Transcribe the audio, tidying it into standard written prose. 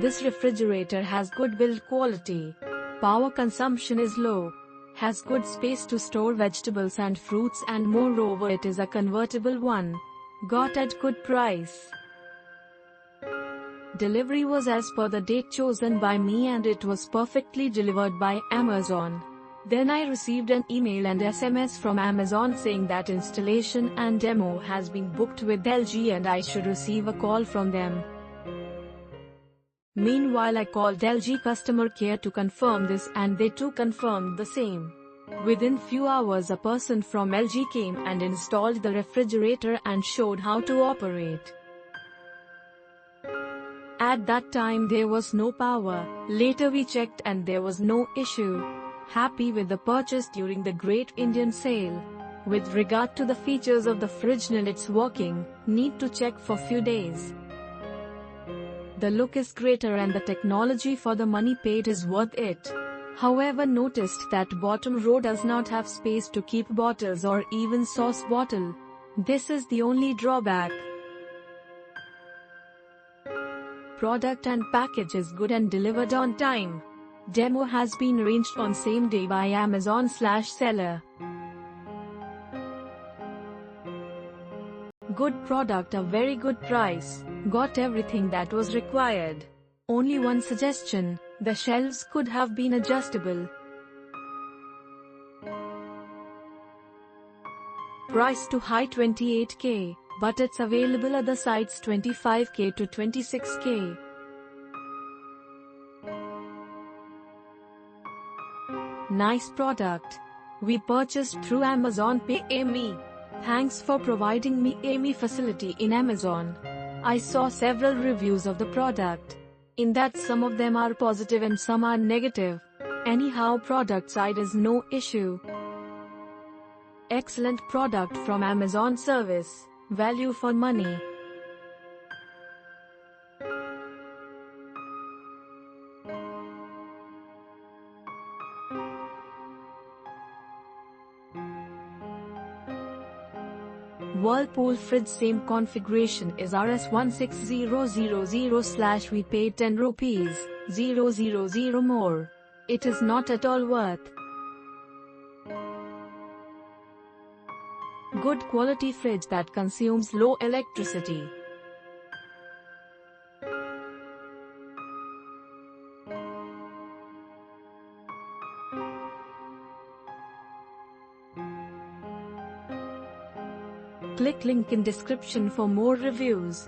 This refrigerator has good build quality. Power consumption is low. Has good space to store vegetables and fruits, and moreover it is a convertible one. Got at good price. Delivery was as per the date chosen by me and it was perfectly delivered by Amazon. Then I received an email and SMS from Amazon saying that installation and demo has been booked with LG and I should receive a call from them. Meanwhile, I called LG customer care to confirm this and they too confirmed the same. Within few hours a person from LG came and installed the refrigerator and showed how to operate. At that time there was no power. Later we checked and there was no issue. Happy with the purchase during the Great Indian Sale. With regard to the features of the fridge, it's working, need to check for few days. The look is greater and the technology for the money paid is worth it. However, noticed that bottom row does not have space to keep bottles or even sauce bottle. This is the only drawback. Product and package is good and delivered on time. Demo has been arranged on same day by Amazon/seller. Good product, a very good price. Got everything that was required. Only one suggestion, the shelves could have been adjustable. Price to high 28k, but it's available other sites 25k to 26k. Nice product. We purchased through Amazon Pay Me. Thanks for providing me AMI facility in Amazon. I saw several reviews of the product. In that some of them are positive and some are negative. Anyhow, product side is no issue. Excellent product from Amazon service. Value for money. Whirlpool fridge, same configuration is RS16000/ we paid 10 rupees 000 more. It is not at all worth. Good quality fridge that consumes low electricity. Click link in description for more reviews.